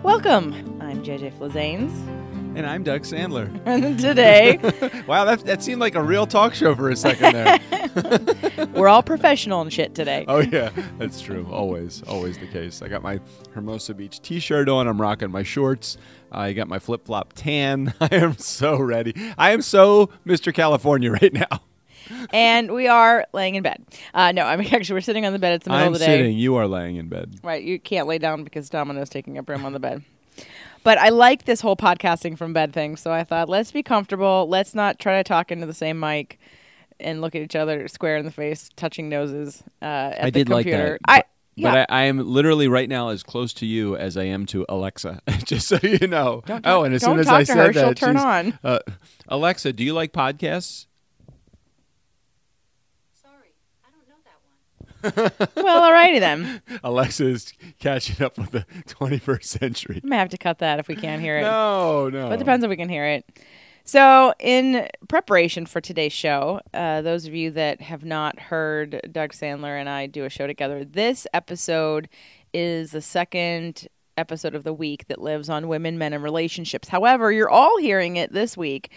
Welcome. I'm JJ Flazanes. And I'm Doug Sandler. And today... Wow, that seemed like a real talk show for a second there. We're all professional and shit today. Oh, yeah, that's true. Always the case. I got my Hermosa Beach t-shirt on. I'm rocking my shorts. I got my flip-flop tan. I am so ready. I am so Mr. California right now. And we are laying in bed. No, I mean, actually, we're sitting on the bed. It's the middle of the day. I'm sitting. You are laying in bed. Right. You can't lay down because Domino's taking up room on the bed. But I like this whole podcasting from bed thing, so I thought, let's be comfortable. Let's not try to talk into the same mic and look at each other square in the face, touching noses at the computer. Like that. But I am literally right now as close to you as I am to Alexa, just so you know. And as soon as I said that, she'll turn on. Alexa, do you like podcasts? Well, alrighty then. Alexa is catching up with the 21st century. I may have to cut that if we can't hear it. No. But it depends if we can hear it. So in preparation for today's show, those of you that have not heard Doug Sandler and I do a show together, this episode is the second episode of the week that lives on women, men, and relationships. However, you're all hearing it this week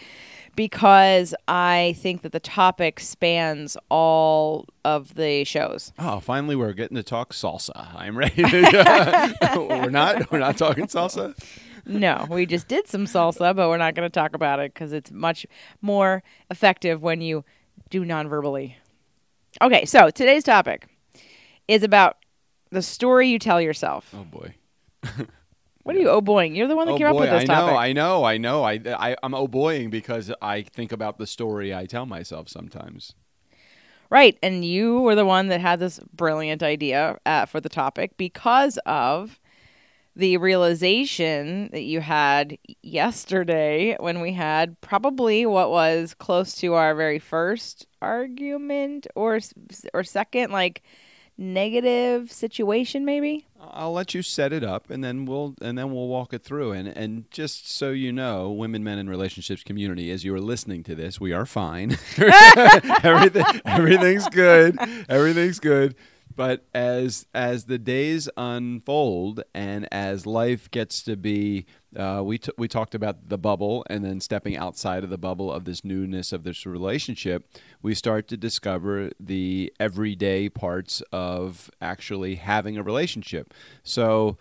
because I think that the topic spans all of the shows. Oh, finally we're getting to talk salsa. I'm ready to We're not talking salsa? No, we just did some salsa, but we're not going to talk about it because it's much more effective when you do non-verbally. Okay, so today's topic is about the story you tell yourself. Oh, boy. What are you oh-boying? You're the one that came up with this topic. I know. I'm oh-boying because I think about the story I tell myself sometimes. Right, and you were the one that had this brilliant idea for the topic because of the realization that you had yesterday when we had probably what was close to our very first argument or second, like, negative situation, maybe. I'll let you set it up, and then we'll walk it through. And just so you know, women, men, and relationships community, as you are listening to this, we are fine. Everything's good. Everything's good. But as the days unfold and as life gets to be, we talked about the bubble and then stepping outside of the bubble of this newness of this relationship, we start to discover the everyday parts of actually having a relationship. So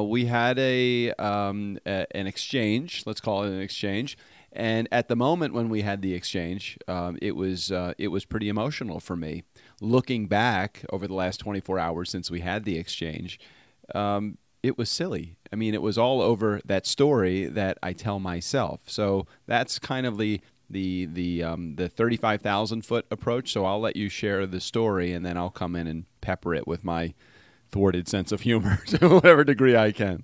we had an exchange, let's call it an exchange. And at the moment when we had the exchange, it was pretty emotional for me. Looking back over the last 24 hours since we had the exchange, it was silly. I mean, it was all over that story that I tell myself. So that's kind of the 35,000-foot approach. So I'll let you share the story, and then I'll come in and pepper it with my thwarted sense of humor to whatever degree I can.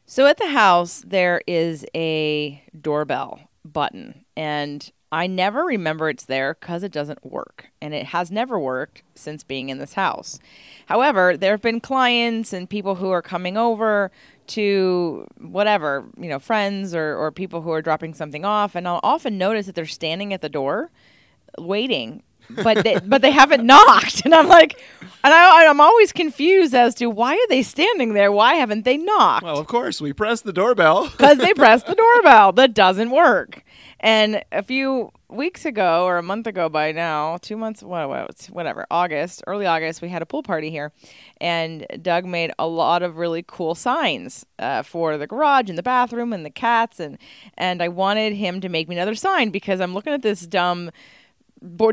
So at the house, there is a doorbell button, and I never remember it's there because it doesn't work, and it has never worked since being in this house. However, there have been clients and people who are coming over to whatever, friends or people who are dropping something off, and I'll often notice that they're standing at the door waiting. But they haven't knocked, and I'm like, and I'm always confused as to why are they standing there? Why haven't they knocked? Well, of course, we pressed the doorbell because they pressed the doorbell. That doesn't work. And a few weeks ago, or a month ago by now, 2 months, whatever, early August, we had a pool party here, and Doug made a lot of really cool signs for the garage and the bathroom and the cats, and I wanted him to make me another sign because I'm looking at this dumb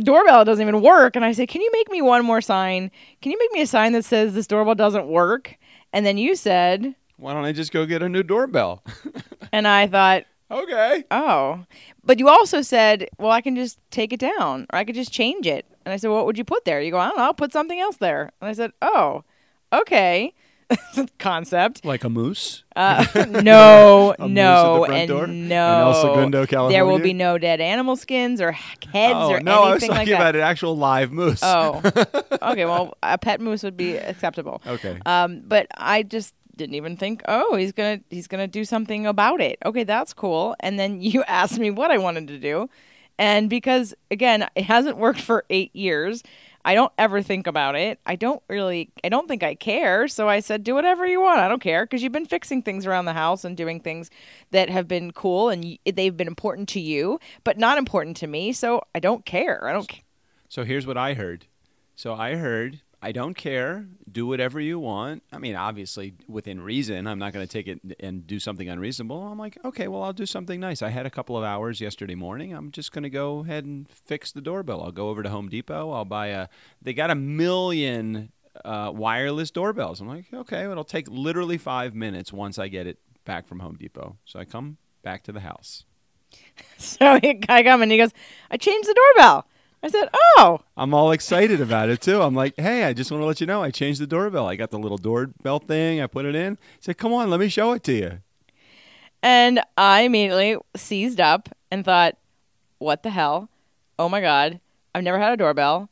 doorbell doesn't even work. And I say, can you make me one more sign? Can you make me a sign that says this doorbell doesn't work? And then you said, why don't I just go get a new doorbell? And I thought, okay. Oh, but you also said, well, I can just take it down or I could just change it. And I said, what would you put there? You go, I don't know, I'll put something else there. And I said, oh, okay. Concept. Like a moose? No, moose at the front door? No. In El Segundo, California? There will be no dead animal skins or heads or anything like that. No, I was talking about an actual live moose. Oh, okay. Well, a pet moose would be acceptable. Okay. But I just didn't even think, he's gonna do something about it. Okay, that's cool. And then you asked me what I wanted to do. And because, again, it hasn't worked for 8 years, I don't ever think about it. I don't think I care. So I said, do whatever you want. I don't care because you've been fixing things around the house and doing things that have been cool and they've been important to you, but not important to me. So I don't care. I don't care. So here's what I heard. So I heard, I don't care. Do whatever you want. I mean, obviously, within reason. I'm not going to take it and do something unreasonable. I'm like, okay, well, I'll do something nice. I had a couple of hours yesterday morning. I'm just going to go ahead and fix the doorbell. I'll go over to Home Depot. I'll buy they got 1 million wireless doorbells. I'm like, okay, well, it'll take literally 5 minutes once I get it back from Home Depot. So I come back to the house. So I come and he goes, I changed the doorbell. I said, oh. I'm all excited about it, too. I'm like, hey, I just want to let you know I changed the doorbell. I got the little doorbell thing. I put it in. He said, come on, let me show it to you. And I immediately seized up and thought, what the hell? Oh, my God. I've never had a doorbell.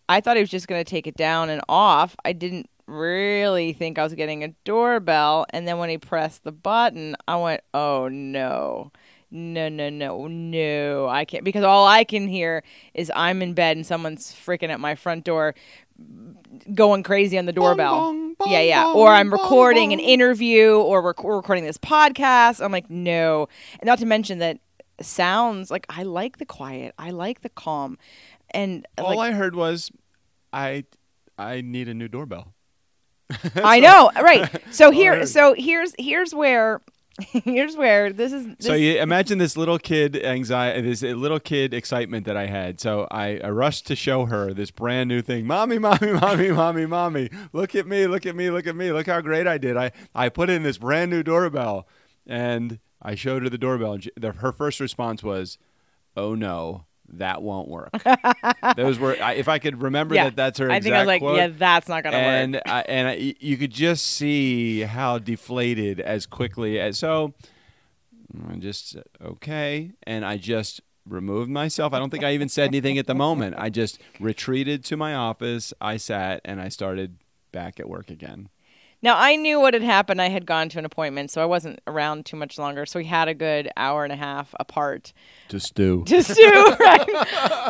I thought he was just going to take it down and off. I didn't really think I was getting a doorbell. And then when he pressed the button, I went, oh, no. No, I can't, because all I can hear is I'm in bed and someone's freaking at my front door going crazy on the doorbell. Bong, bong, Yeah. bong, Or I'm bong, recording bong. an interview or we're recording this podcast. I'm like, no. And not to mention that sounds like I like the quiet. I like the calm. And All I heard was, I need a new doorbell. I know. Right. So here's where this is. So you imagine this little kid anxiety, this little kid excitement that I had. So I rushed to show her this brand new thing. Mommy, look at me. Look how great I did. I put in this brand new doorbell and I showed her the doorbell. And her first response was, oh no, that won't work. Those were, if I could remember that's her exact I think I was like, quote. yeah, that's not going to work. And you could just see how deflated as quickly as, so I just, okay. And I just removed myself. I don't think I even said anything at the moment. I just retreated to my office. I sat and I started back at work again. Now, I knew what had happened. I had gone to an appointment, so I wasn't around too much longer. So we had a good hour and a half apart. To stew. Right?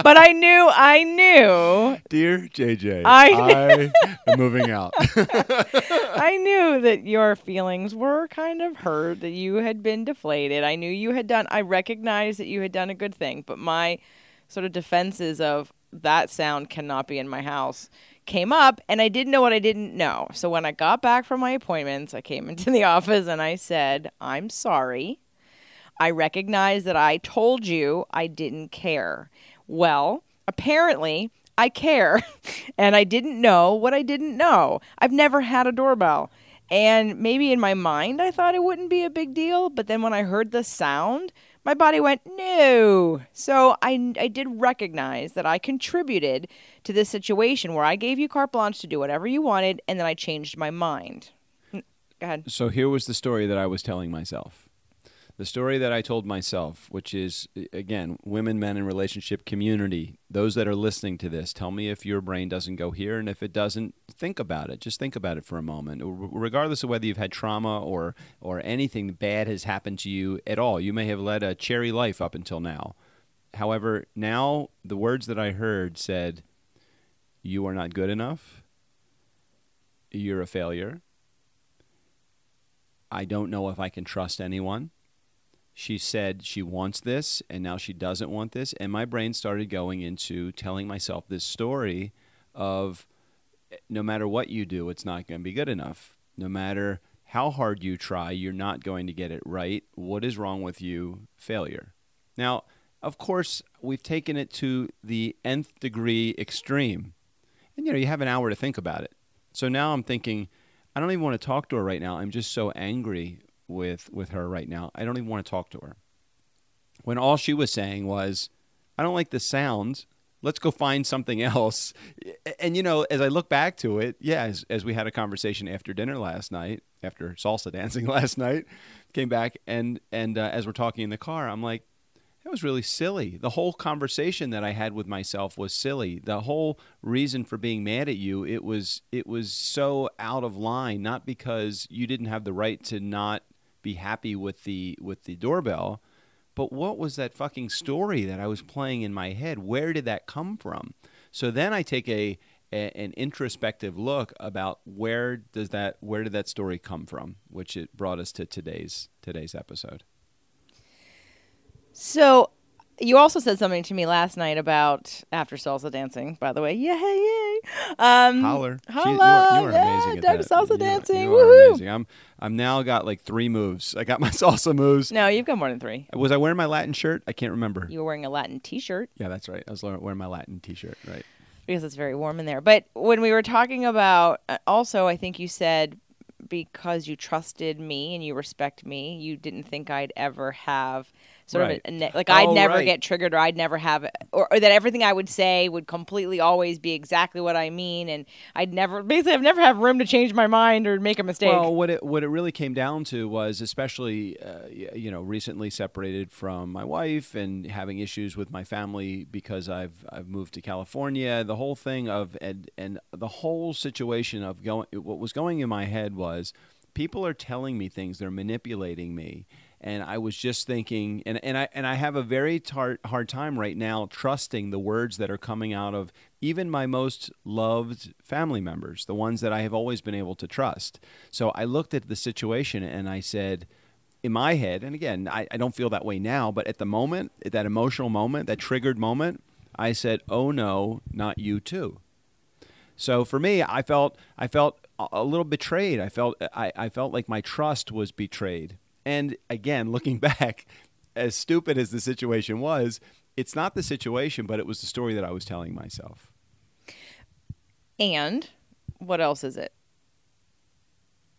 But I knew. Dear JJ, I am moving out. I knew that your feelings were kind of hurt, that you had been deflated. I recognized that you had done a good thing, but my sort of defenses of that sound cannot be in my house came up, and I didn't know what I didn't know. So when I got back from my appointments, I came into the office and I said, I'm sorry. I recognize that I told you I didn't care. Well, apparently I care, and I didn't know what I didn't know. I've never had a doorbell, and maybe in my mind I thought it wouldn't be a big deal, but then when I heard the sound, my body went, no. So I did recognize that I contributed to this situation where I gave you carte blanche to do whatever you wanted, and then I changed my mind. Go ahead. So here was the story that I was telling myself. The story that I told myself, which is, again, women, men, and relationship community. Those that are listening to this, tell me if your brain doesn't go here, and if it doesn't, think about it. Just think about it for a moment. Regardless of whether you've had trauma or anything bad has happened to you at all. You may have led a cherry life up until now. However, now the words that I heard said, you are not good enough. You're a failure. I don't know if I can trust anyone. She said she wants this, and now she doesn't want this. And my brain started going into telling myself this story of no matter what you do, it's not going to be good enough. No matter how hard you try, you're not going to get it right. What is wrong with you? Failure. Now, of course, we've taken it to the nth degree extreme. And, you have an hour to think about it. So now I'm thinking, I don't even want to talk to her right now. I'm just so angry with her right now. I don't even want to talk to her. When all she was saying was, I don't like the sound. Let's go find something else. And, as I look back to it, as we had a conversation after dinner last night, after salsa dancing last night, came back and as we're talking in the car, I'm like, that was really silly. The whole conversation that I had with myself was silly. The whole reason for being mad at you, it was so out of line, not because you didn't have the right to not be happy with the doorbell, but what was that fucking story that I was playing in my head? Where did that come from? So then I take an introspective look about where did that story come from, which it brought us to today's episode. So you also said something to me last night about after salsa dancing, by the way. Yay. Holler. Holla. You are amazing at Dr. that. Salsa dancing. You Woohoo. are amazing. I'm now got like 3 moves. I got my salsa moves. No, you've got more than 3. Was I wearing my Latin shirt? I can't remember. You were wearing a Latin t-shirt. Yeah, that's right. I was wearing my Latin t-shirt, right. Because it's very warm in there. But when we were talking about, also, I think you said because you trusted me and you respect me, you didn't think I'd ever have sort Right. of I'd never right. get triggered, or I'd never have, or that everything I would say would completely always be exactly what I mean, and I've never have room to change my mind or make a mistake. Well, what it really came down to was, especially recently separated from my wife and having issues with my family because I've moved to California. The whole thing of and the whole situation of what was going in my head was people are telling me things, they're manipulating me. And I was just thinking, and I have a very hard time right now trusting the words that are coming out of even my most loved family members, the ones that I have always been able to trust. So I looked at the situation and I said, in my head, and again, I don't feel that way now, but at the moment, at that emotional moment, that triggered moment, I said, oh no, not you too. So for me, I felt a little betrayed. I felt like my trust was betrayed. And again, looking back, as stupid as the situation was, it's not the situation, but it was the story that I was telling myself. And what else is it?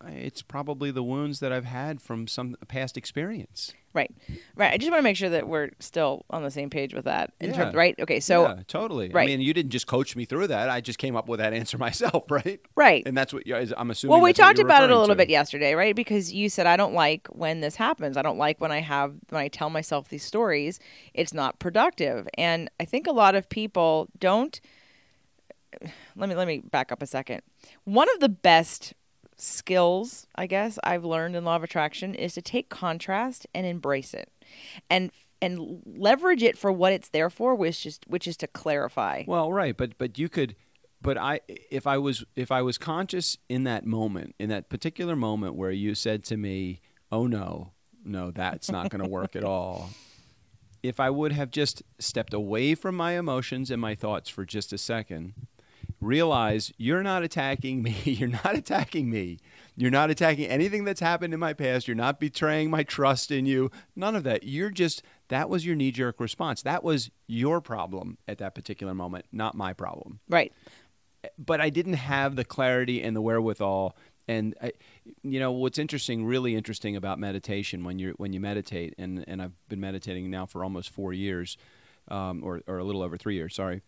It's probably the wounds that I've had from some past experience. Right. I just want to make sure that we're still on the same page with that. Yeah. Right? Okay, so... Yeah, totally. Right. I mean, you didn't just coach me through that. I just came up with that answer myself, right? Right. And that's what I'm assuming. Well, we that's what talked you're about it a referring little to. bit yesterday, right? Because you said, I don't like when this happens. I don't like when I tell myself these stories. It's not productive. And I think a lot of people don't... Let me back up a second. One of the best skills, I guess, I've learned in Law of Attraction is to take contrast and embrace it, and leverage it for what it's there for, which is to clarify. Well, right, but you could, but if I was conscious in that moment, in that particular moment where you said to me, "Oh no, that's not going to work at all." If I would have just stepped away from my emotions and my thoughts for just a second, realize you're not attacking me. You're not attacking me. You're not attacking anything that's happened in my past. You're not betraying my trust in you. None of that. That was your knee-jerk response. That was your problem at that particular moment, not my problem. Right. But I didn't have the clarity and the wherewithal. And what's really interesting about meditation when you meditate, and I've been meditating now for almost 4 years, or a little over 3 years, sorry,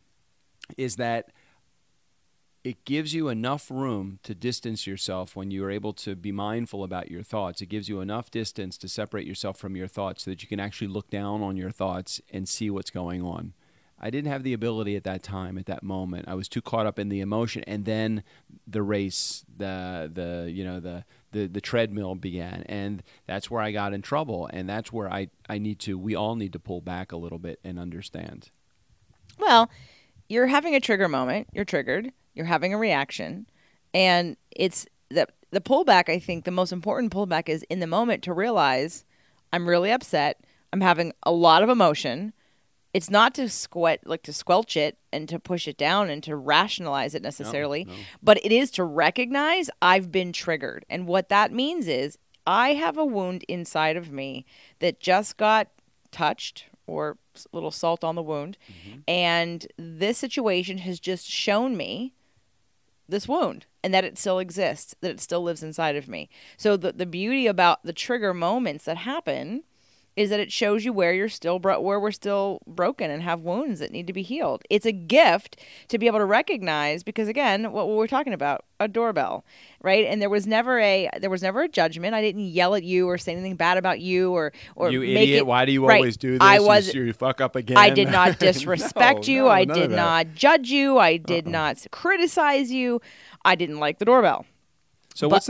is that it gives you enough room to distance yourself when you are able to be mindful about your thoughts. It gives you enough distance to separate yourself from your thoughts so that you can actually look down on your thoughts and see what's going on. I didn't have the ability at that time, at that moment. I was too caught up in the emotion, and then the race, the treadmill began, and that's where I got in trouble, and that's where we all need to pull back a little bit and understand. Well, you're having a trigger moment. You're triggered. You're having a reaction, and it's the pullback. I think the most important pullback is in the moment to realize I'm really upset. I'm having a lot of emotion. It's not to squelch it and to push it down and to rationalize it necessarily, No. but it is to recognize I've been triggered. And what that means is I have a wound inside of me that just got touched, or a little salt on the wound. Mm-hmm. And this situation has just shown me this wound and that it still exists, that it still lives inside of me. So the beauty about the trigger moments that happen is that it shows you where we're still broken and have wounds that need to be healed. It's a gift to be able to recognize, because again, what we're talking about, a doorbell, right? And there was never a judgment. I didn't yell at you or say anything bad about you or you make idiot. it, Why do you right. always do this? You fuck up again. I did not disrespect you. I none did of that. not judge you. I did not criticize you. I didn't like the doorbell. So what's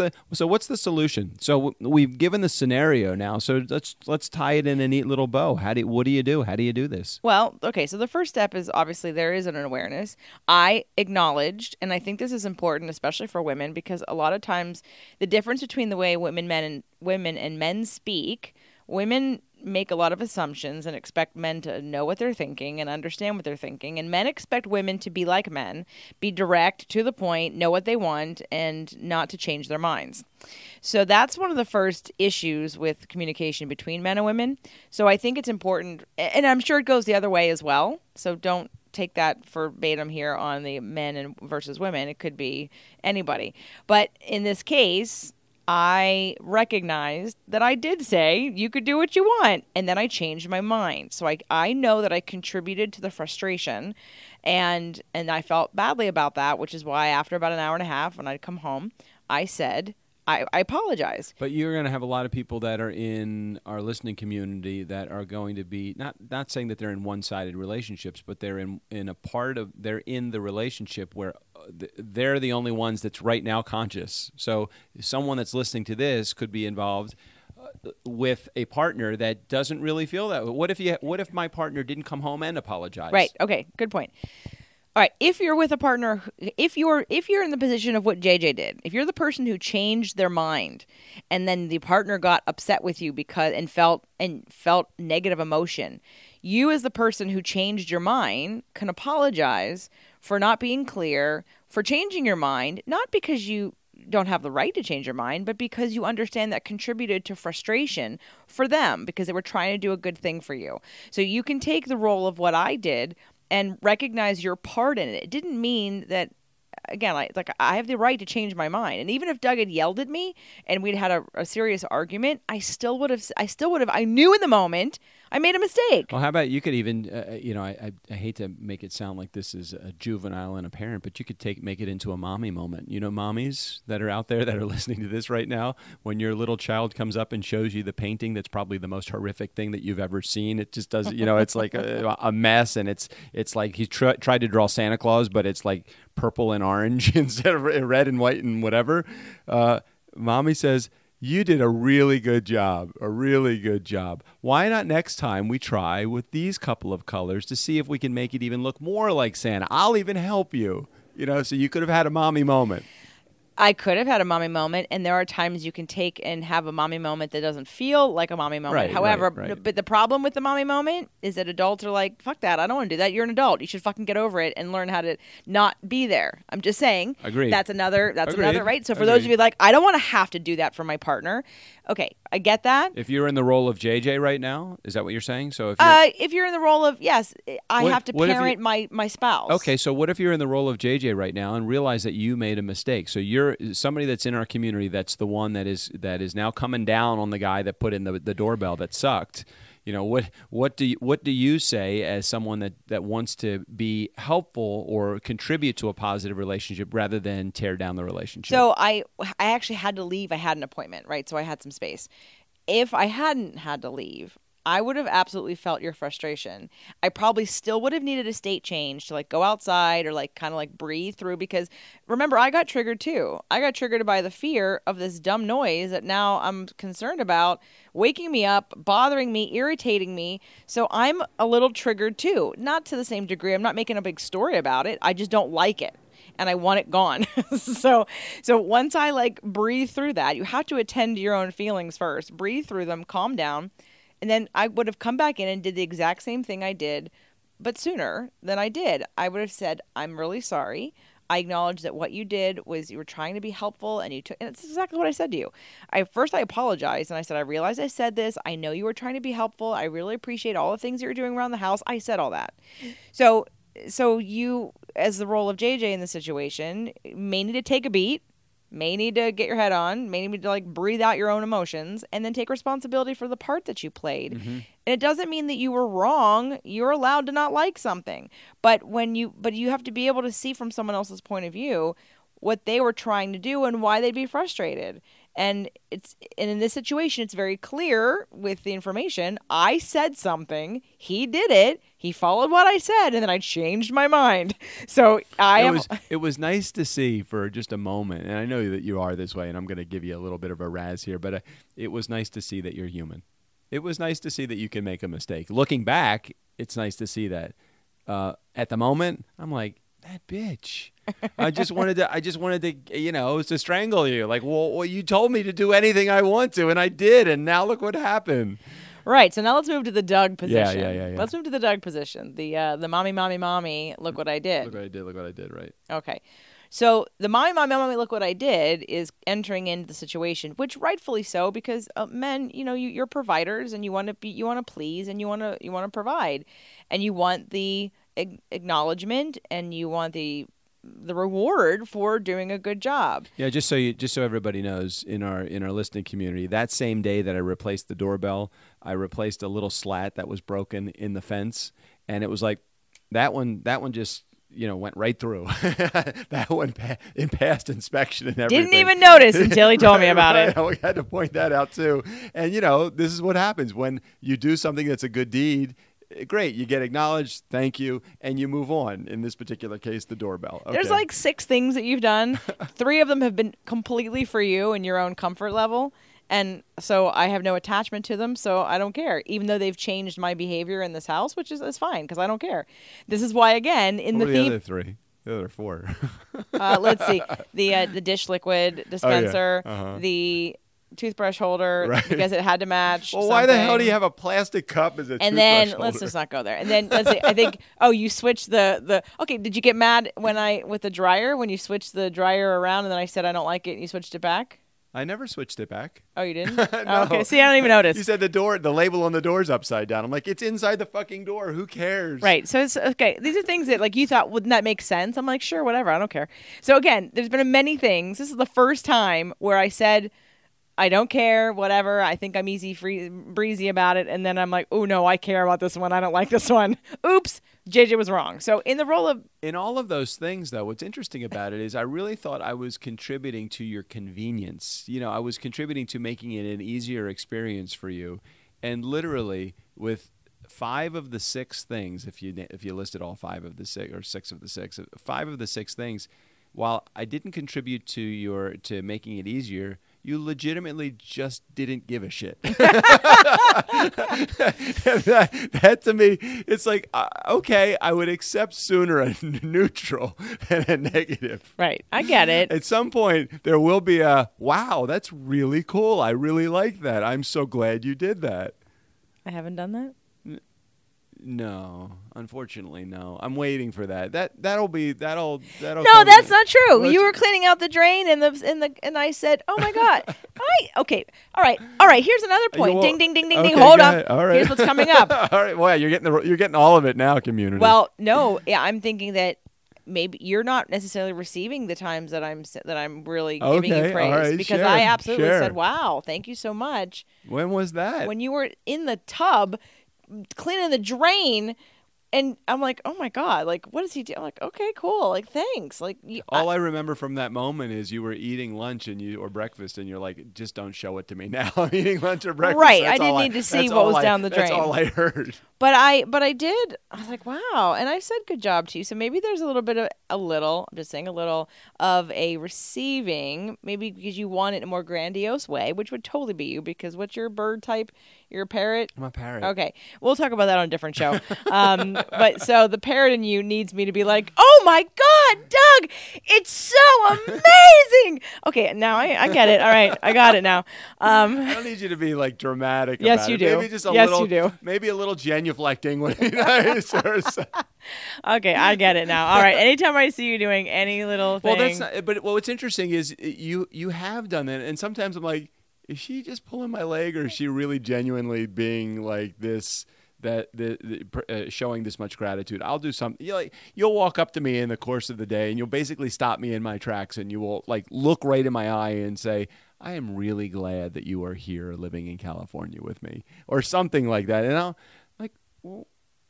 the solution? So we've given the scenario now. So let's tie it in a neat little bow. What do you do? How do you do this? Well, okay, so the first step is obviously there is an awareness. I acknowledged, and I think this is important, especially for women, because a lot of times the difference between the way women and men speak, women make a lot of assumptions and expect men to know what they're thinking and understand what they're thinking, and men expect women to be like men, be direct, to the point, know what they want, and not to change their minds. So that's one of the first issues with communication between men and women. So I think it's important, and I'm sure it goes the other way as well, so don't take that verbatim here on the men and versus women. It could be anybody. But in this case, I recognized that I did say, you could do what you want. And then I changed my mind. So I know that I contributed to the frustration, and I felt badly about that, which is why after about an hour and a half, when I'd come home, I said, I apologize. But you're going to have a lot of people that are in our listening community that are going to be not saying that they're in one-sided relationships, but they're in the relationship where they're the only ones that's right now conscious. So someone that's listening to this could be involved with a partner that doesn't really feel that way. What if my partner didn't come home and apologize? Right. Okay. Good point. All right, if you're with a partner, if you're in the position of what JJ did, if you're the person who changed their mind and then the partner got upset with you because and felt negative emotion, you as the person who changed your mind can apologize for not being clear, for changing your mind, not because you don't have the right to change your mind, but because you understand that contributed to frustration for them because they were trying to do a good thing for you. So you can take the role of what I did and recognize your part in it. It didn't mean that, again, I have the right to change my mind. And even if Doug had yelled at me and we'd had a serious argument, I knew in the moment I made a mistake. Well, how about you could even, I hate to make it sound like this is a juvenile and a parent, but you could make it into a mommy moment. You know, mommies that are out there that are listening to this right now, when your little child comes up and shows you the painting that's probably the most horrific thing that you've ever seen. It just does, it's like a mess, and it's like he tried to draw Santa Claus, but it's like purple and orange instead of red and white and whatever. Mommy says, you did a really good job, Why not next time we try with these couple of colors to see if we can make it even look more like Santa? I'll even help you. So you could have had a mommy moment. I could have had a mommy moment, and there are times you can take and have a mommy moment that doesn't feel like a mommy moment. Right, However, right. But the problem with the mommy moment is that adults are like, fuck that, I don't want to do that. You're an adult. You should fucking get over it and learn how to not be there. I'm just saying. Agreed. That's another, right? So for Agreed. those of you like, I don't want to have to do that for my partner. Okay, I get that. If you're in the role of JJ right now, is that what you're saying? So if you're in the role of, yes, I have to parent my spouse. Okay, so what if you're in the role of JJ right now and realize that you made a mistake? So you're somebody that's in our community that's the one that is now coming down on the guy that put in the doorbell that sucked. What do you say as someone that wants to be helpful or contribute to a positive relationship rather than tear down the relationship? So I actually had to leave. I had an appointment, right? So I had some space. If I hadn't had to leave, I would have absolutely felt your frustration. I probably still would have needed a state change to go outside or kind of breathe through, because remember, I got triggered too. I got triggered by the fear of this dumb noise that now I'm concerned about waking me up, bothering me, irritating me. So I'm a little triggered too. Not to the same degree. I'm not making a big story about it. I just don't like it. And I want it gone. So once I breathe through that, you have to attend to your own feelings first. Breathe through them, calm down. And then I would have come back in and did the exact same thing I did, but sooner than I did. I would have said, I'm really sorry. I acknowledge that what you did was you were trying to be helpful, and and it's exactly what I said to you. I apologized, and I said, I realized I said this. I know you were trying to be helpful. I really appreciate all the things you're doing around the house. I said all that. So you, as the role of JJ in the situation, may need to take a beat, may need to get your head on, may need to breathe out your own emotions, and then take responsibility for the part that you played. Mm-hmm. And it doesn't mean that you were wrong. You're allowed to not like something, but you have to be able to see from someone else's point of view what they were trying to do and why they'd be frustrated. And in this situation, it's very clear with the information. I said something, he did it, he followed what I said, and then I changed my mind. So it was nice to see for just a moment, and I know that you are this way, and I'm going to give you a little bit of a razz here, but it was nice to see that you're human. It was nice to see that you can make a mistake. Looking back, it's nice to see that. At the moment, I'm like, that bitch. I just wanted to, to strangle you. Like, well, you told me to do anything I want to, and I did, and now look what happened. Right. So now let's move to the Doug position. Yeah. Let's move to the Doug position. The mommy, look what I did. Look what I did, right. Okay. So the mommy, look what I did is entering into the situation, which rightfully so, because men, you're providers and you want to please and you want to provide, and you want the acknowledgement and you want the reward for doing a good job. Yeah, just so everybody knows, in our listening community, that same day that I replaced the doorbell, I replaced a little slat that was broken in the fence, and it was like that one just went right through. That one passed inspection and everything. Didn't even notice until he told me about it. We had to point that out too. And this is what happens when you do something that's a good deed. Great, you get acknowledged, thank you, and you move on. In this particular case, the doorbell. Okay. There's like 6 things that you've done. 3 of them have been completely for you and your own comfort level. And so I have no attachment to them, so I don't care, even though they've changed my behavior in this house, which is fine because I don't care. This is why, again, in what the were theme. The other 3? The other 4. Let's see. The dish liquid dispenser, the toothbrush holder, right, because it had to match. Well, why the hell do you have a plastic cup as a toothbrush holder? And then holder? let's just not go there. And then let's see. I think you switched the. Okay, did you get mad with the dryer when you switched the dryer around and then I said I don't like it and you switched it back? I never switched it back. Oh, you didn't? No. Oh, okay. See, I don't even notice. You said the label on the door's upside down. I'm like, it's inside the fucking door. Who cares? Right. So it's okay. These are things that like you thought wouldn't that make sense? I'm like, sure, whatever. I don't care. So again, there's been many things. This is the first time where I said, I don't care, whatever. I think I'm breezy about it. And then I'm like, oh no, I care about this one. I don't like this one. Oops. JJ was wrong. So in all of those things, though, what's interesting about it is I really thought I was contributing to your convenience. I was contributing to making it an easier experience for you. And literally, with 5 of the 6 things, if you listed all 5 of the 6 or 6 of the 6, 5 of the 6 things, while I didn't contribute to making it easier, you legitimately just didn't give a shit. that to me, it's like, okay, I would accept sooner a neutral than a negative. Right. I get it. At some point, there will be a, wow, that's really cool. I really like that. I'm so glad you did that. I haven't done that? No, unfortunately, no. I'm waiting for that. That'll. No, that's not true. You were cleaning out the drain and I said, "Oh my god." Okay. All right. Here's another point. Ding ding ding ding okay, ding. Hold on. All right. Here's what's coming up. All right. Well, you're getting all of it now, community. Well, no. Yeah, I'm thinking that maybe you're not necessarily receiving the times that I'm really giving you praise, right, because sure, I absolutely sure. said, "Wow, thank you so much." When was that? When you were in the tub cleaning the drain, and I'm like, oh my god, like what does he do? I'm like, okay, cool, like thanks. Like all I remember from that moment is you were eating lunch or breakfast, and you're like, just don't show it to me now. I'm eating lunch or breakfast. Right, I didn't need to see what was down the drain. That's all I heard. But I did. I was like, wow, and I said good job to you. So maybe there's a little bit of I'm just saying a little of a receiving, maybe because you want it in a more grandiose way, which would totally be you. Because what's your bird type? You're a parrot? I'm a parrot. Okay. We'll talk about that on a different show. But so the parrot in you needs me to be like, oh my God, Doug, it's so amazing. Okay, now I get it. All right, I got it now. I don't need you to be like dramatic yes, about you it. do. Maybe just a yes, little, you do. Maybe a little genuflecting when Okay, I get it now. All right, anytime I see you doing any little thing. Well, that's not, but what's interesting is you have done that, and sometimes I'm like, is she just pulling my leg, or is she really genuinely being like this? Showing this much gratitude. I'll do something. You'll walk up to me in the course of the day, and you'll basically stop me in my tracks, and you will like look right in my eye and say, "I am really glad that you are here, living in California with me," or something like that. And I'll like, well,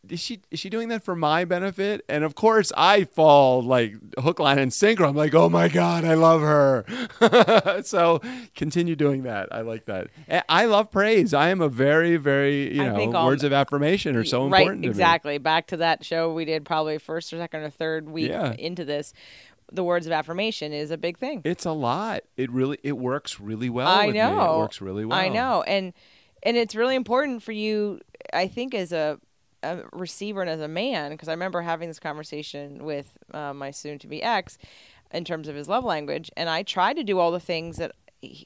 is she doing that for my benefit? And of course, I fall like hook, line, and sinker. I'm like, oh my God, I love her. So continue doing that. I like that. I love praise. I am a very, very, words of affirmation are so important to me. Exactly. Back to that show we did probably first or second or third week into this. The words of affirmation is a big thing. It's a lot. It works really well. I with know. Me. It works really well. I know. And it's really important for you, I think, as a receiver and as a man, because I remember having this conversation with my soon-to-be ex in terms of his love language, and I tried to do all the things that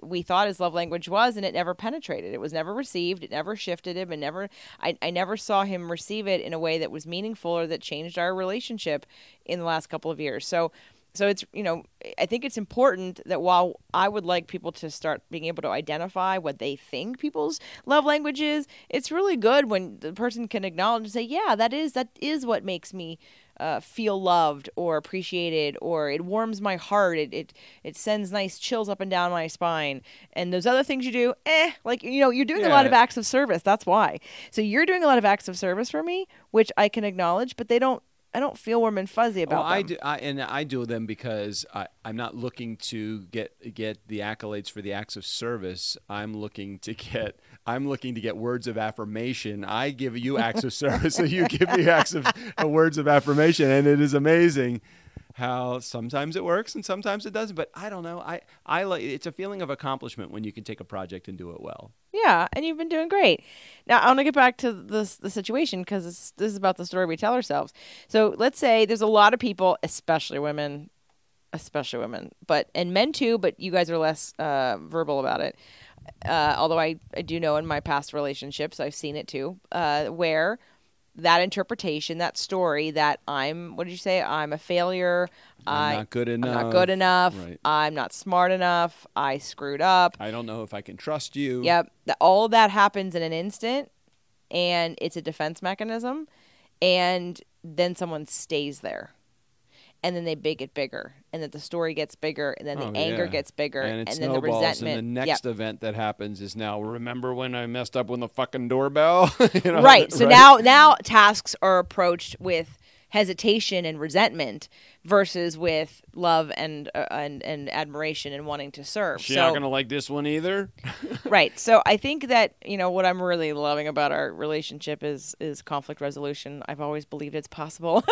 we thought his love language was, and it never penetrated. It was never received. It never shifted him, and I never saw him receive it in a way that was meaningful or that changed our relationship in the last couple of years. So it's, I think it's important that while I would like people to start being able to identify what they think people's love language is, it's really good when the person can acknowledge and say, yeah, that is what makes me feel loved or appreciated, or it warms my heart. It sends nice chills up and down my spine. And those other things you do, you're doing a lot of acts of service. That's why. So you're doing a lot of acts of service for me, which I can acknowledge, but I don't feel warm and fuzzy about them. I do them because I'm not looking to get the accolades for the acts of service. I'm looking to get words of affirmation. I give you acts of service, so you give me acts of words of affirmation, and it is amazing how sometimes it works and sometimes it doesn't. But I don't know. I like, it's a feeling of accomplishment when you can take a project and do it well. Yeah, and you've been doing great. Now, I want to get back to the situation, because this is about the story we tell ourselves. So let's say there's a lot of people, especially women, and men too, but you guys are less verbal about it. Although I do know in my past relationships, I've seen it too, where that interpretation, that story that what did you say? I'm a failure. I'm not good enough. Right. I'm not smart enough. I screwed up. I don't know if I can trust you. Yep. All of that happens in an instant, and it's a defense mechanism. And then someone stays there. And then they make it bigger, and then the story gets bigger, and then the anger gets bigger, and then the resentment. And the next event that happens is now, remember when I messed up with the fucking doorbell? Right. So now tasks are approached with hesitation and resentment versus with love and admiration and wanting to serve. She's not going to like this one either. Right. So I think that, what I'm really loving about our relationship is conflict resolution. I've always believed it's possible.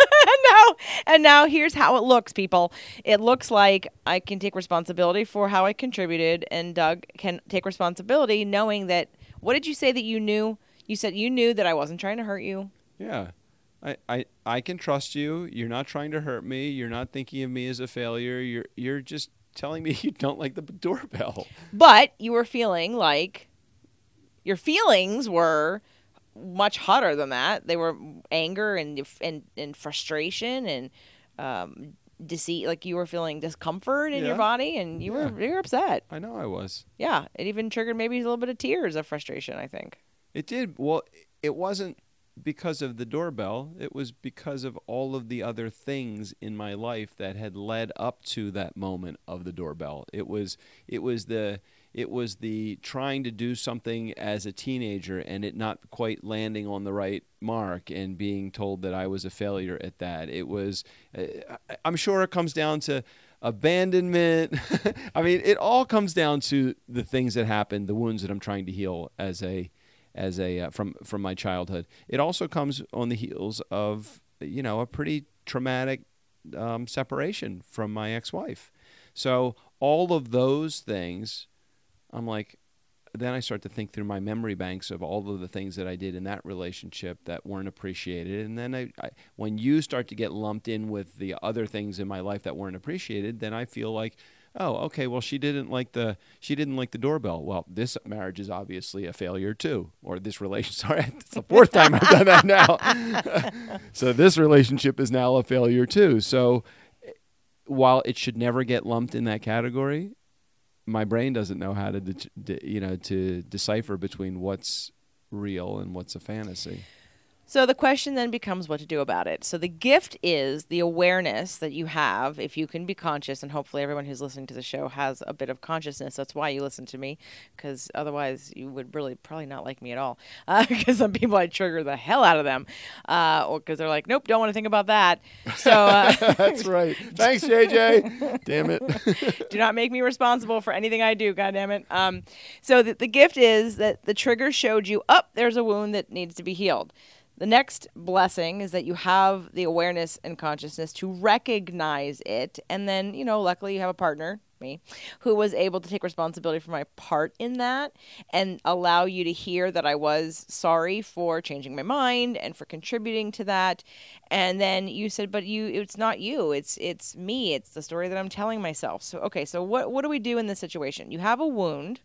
And now here's how it looks, people. It looks like I can take responsibility for how I contributed, and Doug can take responsibility knowing that, what did you say that you knew? You said you knew that I wasn't trying to hurt you. Yeah. I can trust you. You're not trying to hurt me. You're not thinking of me as a failure. You're just telling me you don't like the doorbell. But you were feeling like your feelings were much hotter than that. They were anger and frustration and deceit. Like, you were feeling discomfort in your body, and you were upset. I know I was. Yeah, it even triggered maybe a little bit of tears of frustration, I think. It did. Well, it wasn't because of the doorbell. It was because of all of the other things in my life that had led up to that moment of the doorbell. It was the trying to do something as a teenager and it not quite landing on the right mark and being told that I was a failure at that. It was, I'm sure it comes down to abandonment. I mean, it all comes down to the things that happened, the wounds that I'm trying to heal from my childhood. It also comes on the heels of, a pretty traumatic separation from my ex-wife. So all of those things, I'm like, then I start to think through my memory banks of all of the things that I did in that relationship that weren't appreciated. And then when you start to get lumped in with the other things in my life that weren't appreciated, then I feel like, oh, okay, well, she didn't like the doorbell. Well, this marriage is obviously a failure too, or this relationship. Sorry, it's the fourth time I've done that now. So this relationship is now a failure too. So while it should never get lumped in that category, my brain doesn't know how to decipher between what's real and what's a fantasy. So the question then becomes what to do about it. So the gift is the awareness that you have if you can be conscious, and hopefully everyone who's listening to the show has a bit of consciousness. That's why you listen to me, because otherwise you would really probably not like me at all. Because some people I trigger the hell out of them, or because they're like, nope, don't want to think about that. So that's right. Thanks, JJ. Damn it. Do not make me responsible for anything I do. God damn it. So the gift is that the trigger showed you, there's a wound that needs to be healed. The next blessing is that you have the awareness and consciousness to recognize it. And then, luckily you have a partner, me, who was able to take responsibility for my part in that and allow you to hear that I was sorry for changing my mind and for contributing to that. And then you said, but it's not you, it's me. It's the story that I'm telling myself. So, okay, so what do we do in this situation? You have a wound.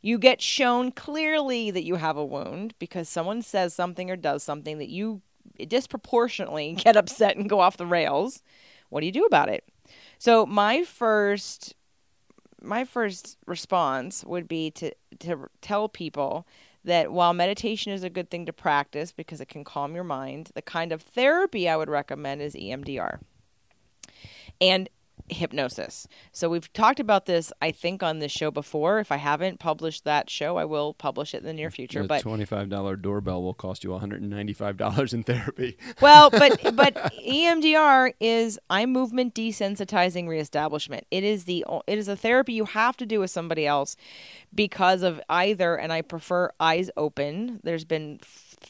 You get shown clearly that you have a wound because someone says something or does something that you disproportionately get upset and go off the rails. What do you do about it? So my first response would be to tell people that while meditation is a good thing to practice because it can calm your mind, the kind of therapy I would recommend is EMDR and hypnosis. So we've talked about this, I think, on this show before. If I haven't published that show, I will publish it in the near future. But $25 doorbell will cost you $195 in therapy. Well, but EMDR is eye movement desensitizing reestablishment. It is a therapy you have to do with somebody else because of either, and I prefer eyes open. There's been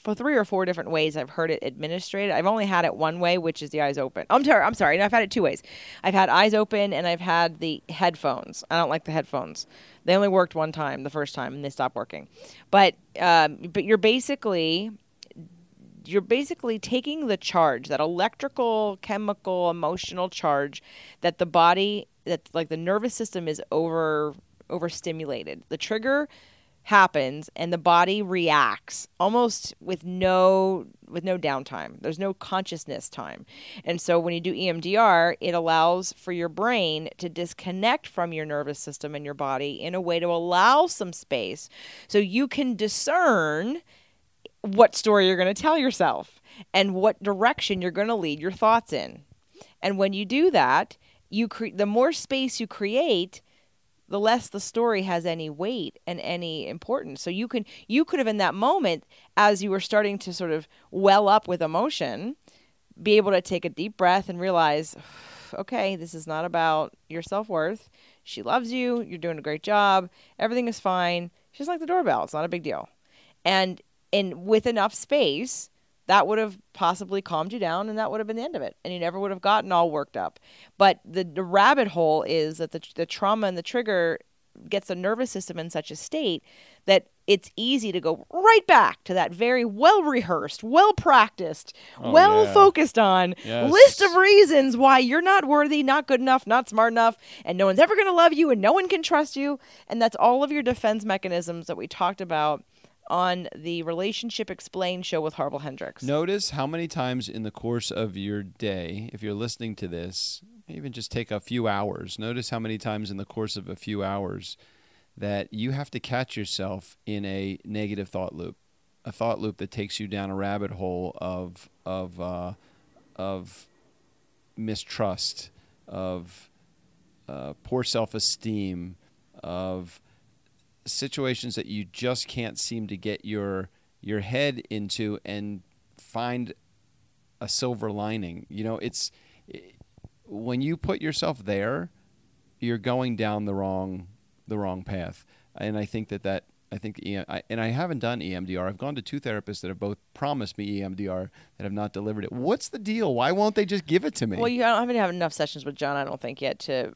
for 3 or 4 different ways I've heard it administered. I've only had it one way, which is the eyes open. I'm sorry. No, I've had it 2 ways. I've had eyes open and I've had the headphones. I don't like the headphones. They only worked one time, the first time, and they stopped working. But you're basically taking the charge, that electrical, chemical, emotional charge that the body, that like the nervous system is overstimulated. The trigger happens and the body reacts almost with no downtime. There's no consciousness time. And so when you do EMDR, it allows for your brain to disconnect from your nervous system and your body in a way to allow some space so you can discern what story you're going to tell yourself and what direction you're going to lead your thoughts in. And when you do that, the more space you create, the less the story has any weight and any importance. So you could have in that moment, as you were starting to sort of well up with emotion, be able to take a deep breath and realize, okay, this is not about your self-worth. She loves you. You're doing a great job. Everything is fine. She's like the doorbell. It's not a big deal. And with enough space, that would have possibly calmed you down, and that would have been the end of it. And you never would have gotten all worked up. But the rabbit hole is that the trauma and the trigger gets the nervous system in such a state that it's easy to go right back to that very well-rehearsed, well-practiced, well-focused on list of reasons why you're not worthy, not good enough, not smart enough, and no one's ever going to love you, and no one can trust you. And that's all of your defense mechanisms that we talked about on the Relationship Explained show with Harville Hendrix. Notice how many times in the course of your day, if you're listening to this, even just take a few hours, notice how many times in the course of a few hours that you have to catch yourself in a negative thought loop, a thought loop that takes you down a rabbit hole of mistrust, of poor self-esteem, of situations that you just can't seem to get your head into and find a silver lining. When you put yourself there, you're going down the wrong path. And I think and I haven't done EMDR. I've gone to 2 therapists that have both promised me EMDR that have not delivered it. What's the deal? Why won't they just give it to me? Well, I haven't had enough sessions with John, I don't think, yet to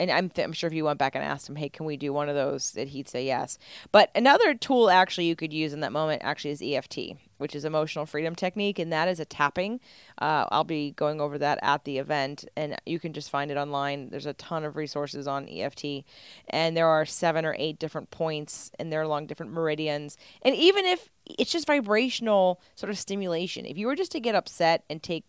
and I'm sure if you went back and asked him, hey, can we do one of those, that he'd say yes. But another tool actually you could use in that moment actually is EFT, which is Emotional Freedom Technique, and that is a tapping. I'll be going over that at the event, and you can just find it online. There's a ton of resources on EFT, and there are 7 or 8 different points, and they're along different meridians. And even if it's just vibrational sort of stimulation, if you were just to get upset and take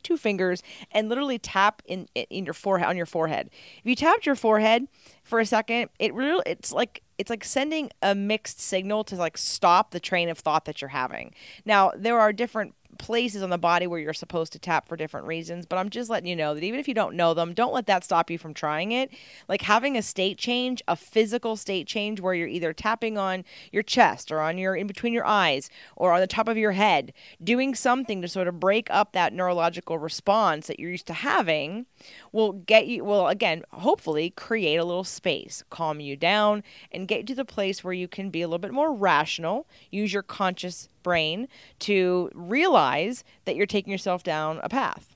2 fingers and literally tap in your forehead, on your forehead. If you tapped your forehead for a second, it's like it's like sending a mixed signal to like stop the train of thought that you're having. Now, there are different places on the body where you're supposed to tap for different reasons, but I'm just letting you know that even if you don't know them, don't let that stop you from trying it. Like having a state change, a physical state change where you're either tapping on your chest or on your in between your eyes or on the top of your head, doing something to sort of break up that neurological response that you're used to having will again hopefully create a little space, calm you down, and get you to the place where you can be a little bit more rational, use your conscious brain to realize that you're taking yourself down a path.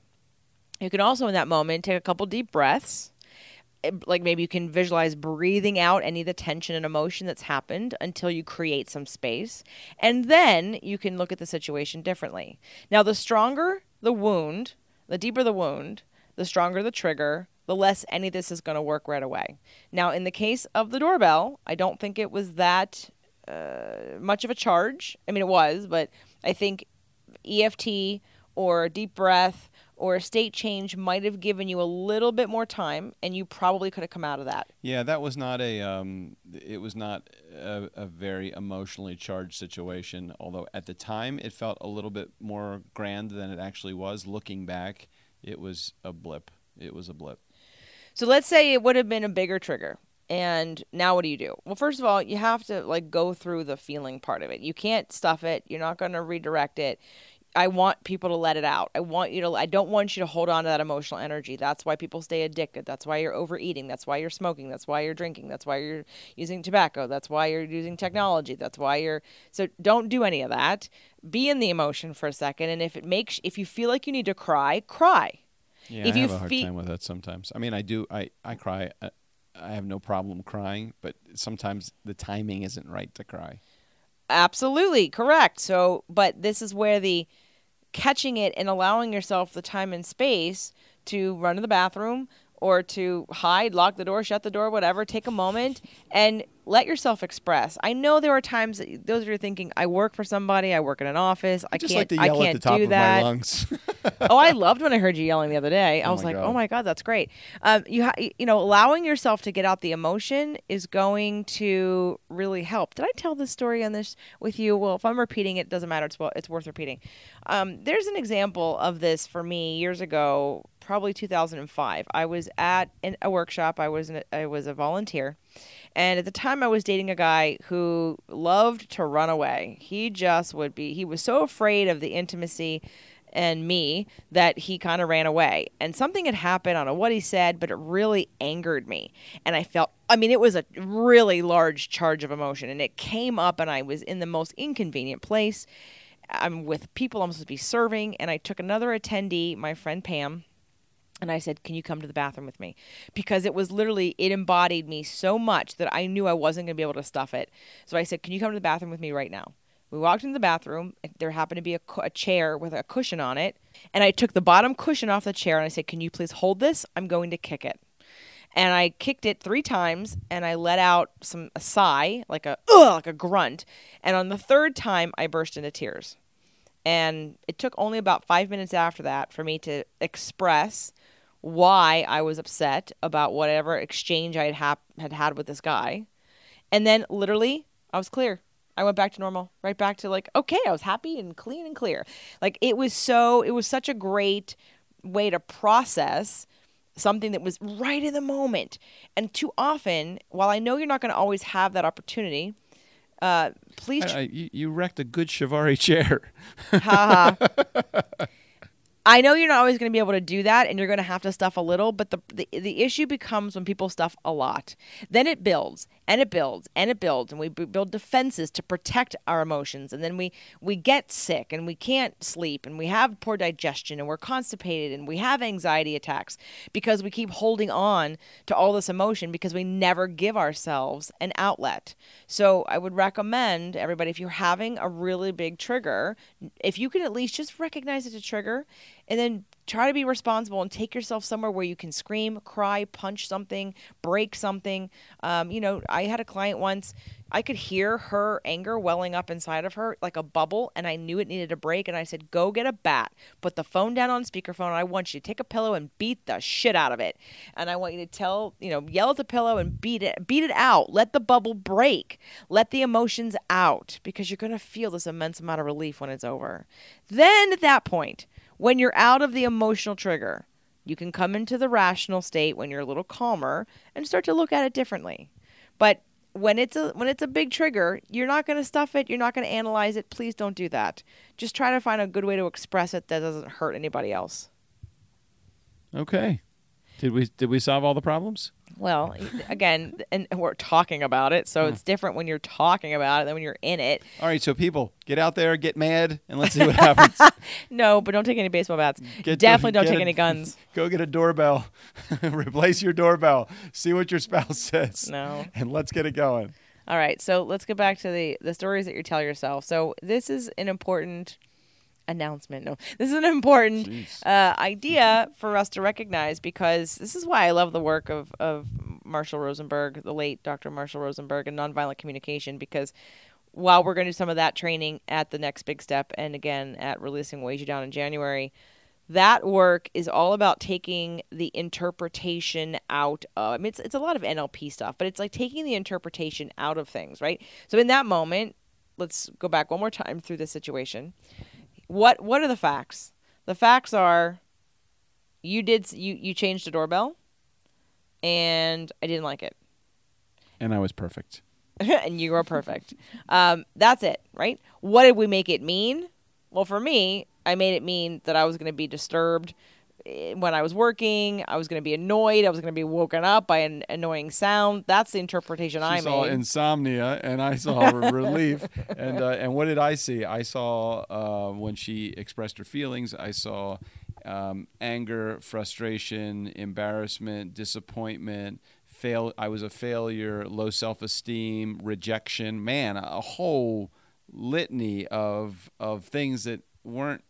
You can also in that moment take a couple deep breaths. Like maybe you can visualize breathing out any of the tension and emotion that's happened until you create some space. And then you can look at the situation differently. Now, the stronger the wound, the deeper the wound, the stronger the trigger, the less any of this is going to work right away. Now, in the case of the doorbell, I don't think it was that much of a charge. I mean, it was, but I think EFT or deep breath or state change might have given you a little bit more time, and you probably could have come out of that. Yeah, that was not it was not a very emotionally charged situation, although at the time it felt a little bit more grand than it actually was. Looking back, it was a blip. It was a blip. So let's say it would have been a bigger trigger. And now what do you do? Well, first of all, you have to like go through the feeling part of it. You can't stuff it. You're not going to redirect it. I want people to let it out. I don't want you to hold on to that emotional energy. That's why people stay addicted. That's why you're overeating. That's why you're smoking. That's why you're drinking. That's why you're using tobacco. That's why you're using technology. So don't do any of that. Be in the emotion for a second. And if you feel like you need to cry, cry. Yeah, I have a hard time with that sometimes. I mean, I do. I cry. I have no problem crying, but sometimes the timing isn't right to cry. Absolutely correct. So, but this is where the catching it and allowing yourself the time and space to run to the bathroom or to hide, lock the door, shut the door, whatever, take a moment and let yourself express. I know there are times that those of you are thinking, I work for somebody, I work in an office, I can't like to yell do at the top of that. my lungs. Oh, I loved when I heard you yelling the other day. I was like, oh my God, that's great. Allowing yourself to get out the emotion is going to really help. Did I tell this story on this with you? Well, if I'm repeating it, doesn't matter. It's worth repeating. There's an example of this for me years ago, probably 2005. I was at a workshop. I was a volunteer. And at the time, I was dating a guy who loved to run away. He was so afraid of the intimacy and me that he kind of ran away. And something had happened, I don't know what he said, but it really angered me. And it was a really large charge of emotion. And it came up and I was in the most inconvenient place. I'm with people I'm supposed to be serving. And I took another attendee, my friend Pam, and I said, can you come to the bathroom with me? Because it embodied me so much that I knew I wasn't going to be able to stuff it. So I said, can you come to the bathroom with me right now? We walked into the bathroom. There happened to be a chair with a cushion on it. And I took the bottom cushion off the chair and I said, can you please hold this? I'm going to kick it. And I kicked it 3 times and I let out a sigh, like a grunt. And on the 3rd time, I burst into tears. And it took only about 5 minutes after that for me to express why I was upset about whatever exchange I had with this guy. And then literally I was clear. I went back to normal, right back to okay, I was happy and clean and clear. It was such a great way to process something that was right in the moment. And too often, while I know you're not going to always have that opportunity, please. You wrecked a good Shivari chair. Ha ha. I know you're not always going to be able to do that, and you're going to have to stuff a little, but the issue becomes when people stuff a lot. Then it builds, and it builds, and it builds, and we build defenses to protect our emotions, and then we get sick, and we can't sleep, and we have poor digestion, and we're constipated, and we have anxiety attacks because we keep holding on to all this emotion because we never give ourselves an outlet. So I would recommend everybody, if you're having a really big trigger, if you can at least just recognize it's a trigger, and then try to be responsible and take yourself somewhere where you can scream, cry, punch something, break something. I had a client once. I could hear her anger welling up inside of her like a bubble, and I knew it needed a break. And I said, go get a bat, put the phone down on speakerphone. And I want you to take a pillow and beat the shit out of it. And I want you to yell at the pillow and beat it out. Let the bubble break. Let the emotions out, because you're going to feel this immense amount of relief when it's over. Then at that point, when you're out of the emotional trigger, you can come into the rational state when you're a little calmer and start to look at it differently. But when it's a big trigger, you're not going to stuff it. You're not going to analyze it. Please don't do that. Just try to find a good way to express it that doesn't hurt anybody else. Okay. Did we solve all the problems? Well, again, and we're talking about it, so it's different when you're talking about it than when you're in it. All right, so people, get out there, get mad, and let's see what happens. No, but don't take any baseball bats. Definitely don't take any guns. Go get a doorbell. Replace your doorbell. See what your spouse says. No. And let's get it going. All right, so let's get back to the stories that you tell yourself. So this is an important announcement. No, this is an important idea for us to recognize, because this is why I love the work of Marshall Rosenberg, the late Dr. Marshall Rosenberg, and nonviolent communication, because while we're going to do some of that training at the Next Big Step and again at Releasing Weighs You Down in January, that work is all about taking the interpretation out of, I mean, it's a lot of NLP stuff, but it's like taking the interpretation out of things, right? So in that moment, let's go back one more time through this situation. What are the facts? The facts are you changed the doorbell, and I didn't like it. And I was perfect. And you were perfect. That's it, right? What did we make it mean? Well, for me, I made it mean that I was going to be disturbed when I was working. I was going to be annoyed. I was going to be woken up by an annoying sound. That's the interpretation I made. She saw insomnia, and I saw relief. And what did I see? I saw when she expressed her feelings, I saw anger, frustration, embarrassment, disappointment, I was a failure, low self-esteem, rejection. Man, a whole litany of things that weren't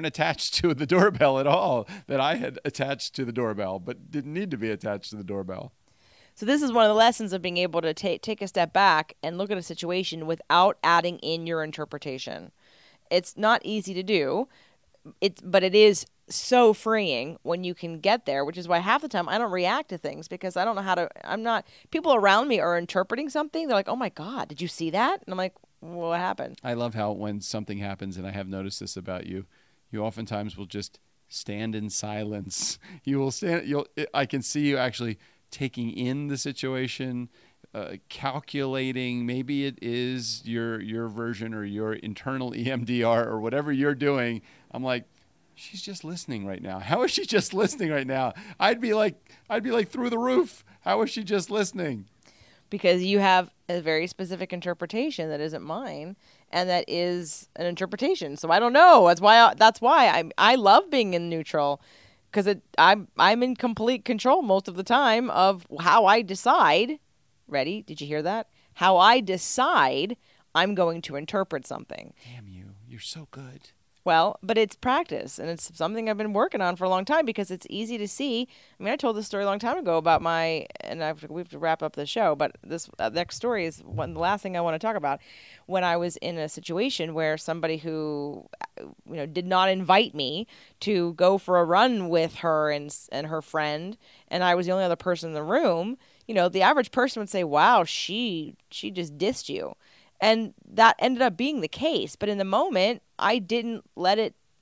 attached to the doorbell at all, that I had attached to the doorbell, but didn't need to be attached to the doorbell. So this is one of the lessons of being able to take a step back and look at a situation without adding in your interpretation. It's not easy to do, but it is so freeing when you can get there, which is why half the time I don't react to things, because I don't know how to, people around me are interpreting something. They're like, oh my God, did you see that? And I'm like, well, what happened? I love how when something happens, and I have noticed this about you, you oftentimes will just stand in silence. I can see you actually taking in the situation, calculating. Maybe it is your version or your internal EMDR or whatever you're doing. I'm like, she's just listening right now. How is she just listening right now? I'd be like through the roof. How is she just listening? Because you have a very specific interpretation that isn't mine, and that is an interpretation. So I don't know. That's why I love being in neutral, because I'm in complete control most of the time of how I decide. Ready? Did you hear that? How I decide I'm going to interpret something. Damn you. You're so good. Well, but it's practice, and it's something I've been working on for a long time, because it's easy to see. I mean, I told this story a long time ago about we have to wrap up the show, but this next story is the last thing I want to talk about. When I was in a situation where somebody who, did not invite me to go for a run with her and her friend, and I was the only other person in the room, the average person would say, wow, she just dissed you. And that ended up being the case. But in the moment, I didn't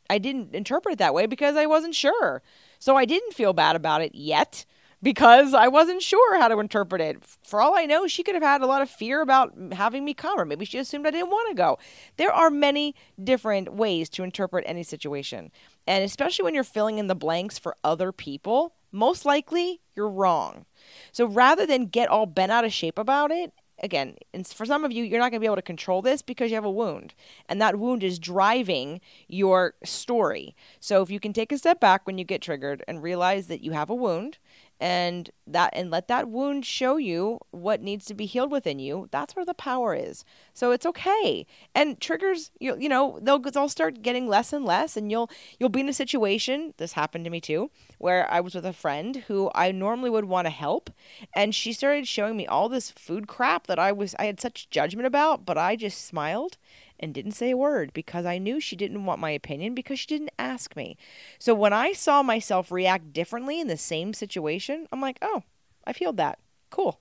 interpret it that way because I wasn't sure. So I didn't feel bad about it yet because I wasn't sure how to interpret it. For all I know, she could have had a lot of fear about having me come, or maybe she assumed I didn't want to go. There are many different ways to interpret any situation. And especially when you're filling in the blanks for other people, most likely you're wrong. So rather than get all bent out of shape about it, again, and for some of you, you're not going to be able to control this because you have a wound, and that wound is driving your story. So if you can take a step back when you get triggered and realize that you have a wound, and let that wound show you what needs to be healed within you. That's where the power is. So it's okay. And triggers, they'll start getting less and less, and you'll be in a situation, this happened to me too, where I was with a friend who I normally would want to help, and she started showing me all this food crap that I had such judgment about, but I just smiled and didn't say a word because I knew she didn't want my opinion because she didn't ask me. So when I saw myself react differently in the same situation, I'm like, oh, I've healed that. Cool.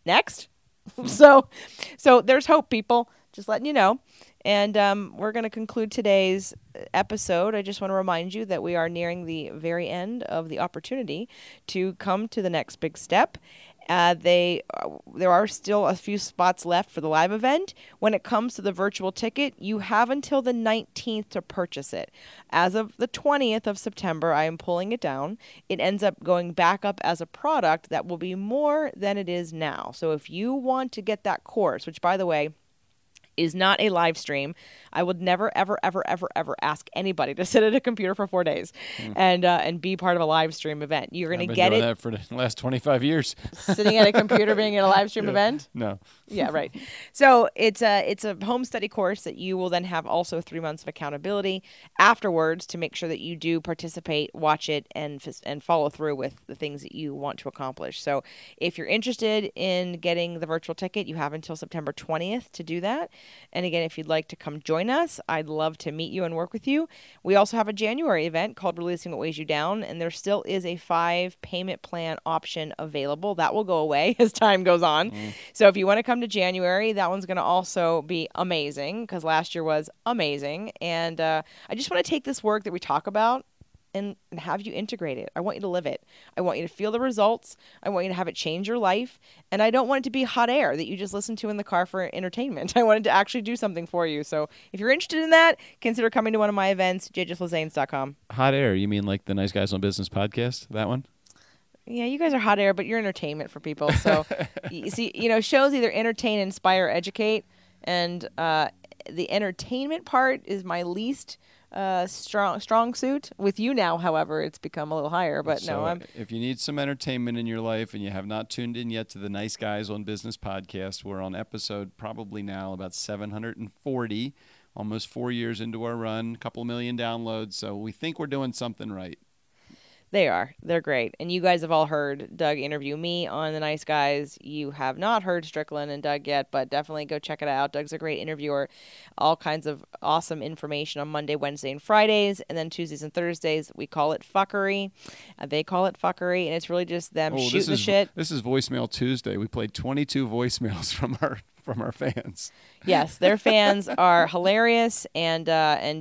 Next. So there's hope, people. Just letting you know. And we're going to conclude today's episode. I just want to remind you that we are nearing the very end of the opportunity to come to the next big step. There are still a few spots left for the live event. When it comes to the virtual ticket, you have until the 19th to purchase it. As of the 20th of September, I am pulling it down. It ends up going back up as a product that will be more than it is now. So if you want to get that course, which by the way, is not a live stream. I would never, ever, ever, ever, ever ask anybody to sit at a computer for 4 days and be part of a live stream event. You're going to get it. I've been doing that for the last 25 years. Sitting at a computer being in a live stream event? No. Yeah, right. So it's a home study course that you will then have also 3 months of accountability afterwards to make sure that you do participate, watch it, and follow through with the things that you want to accomplish. So if you're interested in getting the virtual ticket, you have until September 20th to do that. And again, if you'd like to come join us, I'd love to meet you and work with you. We also have a January event called Releasing What Weighs You Down, and there still is a 5 payment plan option available. That will go away as time goes on. So if you want to come to January, that one's going to also be amazing because last year was amazing. And I just want to take this work that we talk about and have you integrate it. I want you to live it. I want you to feel the results. I want you to have it change your life. And I don't want it to be hot air that you just listen to in the car for entertainment. I want it to actually do something for you. So if you're interested in that, consider coming to one of my events, jjslazanes.com. Hot air? You mean like the Nice Guys on Business podcast? That one? Yeah, you guys are hot air, but you're entertainment for people. So, you see, shows either entertain, inspire, educate. And the entertainment part is my least strong suit. With you now, however, it's become a little higher. But so if you need some entertainment in your life and you have not tuned in yet to the Nice Guys on Business podcast, we're on episode probably now about 740, almost 4 years into our run, a couple million downloads. So we think we're doing something right. They are. They're great. And you guys have all heard Doug interview me on The Nice Guys. You have not heard Strickland and Doug yet, but definitely go check it out. Doug's a great interviewer. All kinds of awesome information on Monday, Wednesday, and Fridays. And then Tuesdays and Thursdays, we call it fuckery. They call it fuckery. And it's really just them shooting the shit. This is Voicemail Tuesday. We played 22 voicemails from our fans. Yes, their fans are hilarious. And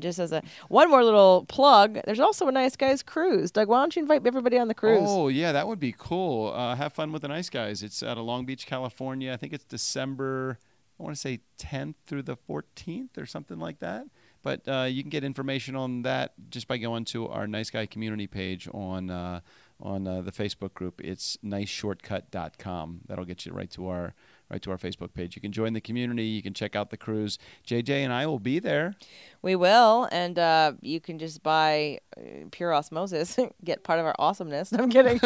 just as one more little plug, there's also a Nice Guys cruise. Doug, why don't you invite everybody on the cruise? Oh, yeah, that would be cool. Have fun with the Nice Guys. It's out of Long Beach, California. I think it's December, I want to say 10th through the 14th or something like that. But you can get information on that just by going to our Nice Guy community page on the Facebook group. It's niceshortcut.com. That'll get you right to our Facebook page. You can join the community. You can check out the cruise. JJ and I will be there. We will, and you can just buy pure osmosis, get part of our awesomeness. No, I'm kidding.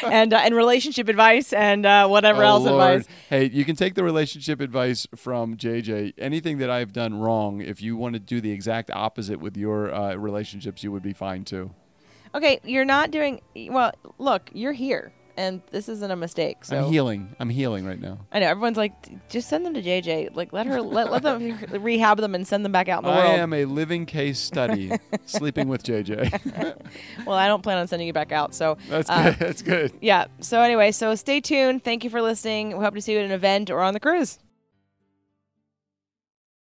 And relationship advice and whatever else advice. Hey, you can take the relationship advice from JJ. Anything that I've done wrong, if you want to do the exact opposite with your relationships, you would be fine too. Okay, you're not doing well. Look, you're here. And this isn't a mistake. So I'm healing right now. I know. Everyone's like, just send them to JJ. Like, let them rehab them and send them back out in the world. I am a living case study, sleeping with JJ. Well, I don't plan on sending you back out. So that's good. That's good. Yeah. So anyway, so stay tuned. Thank you for listening. We hope to see you at an event or on the cruise.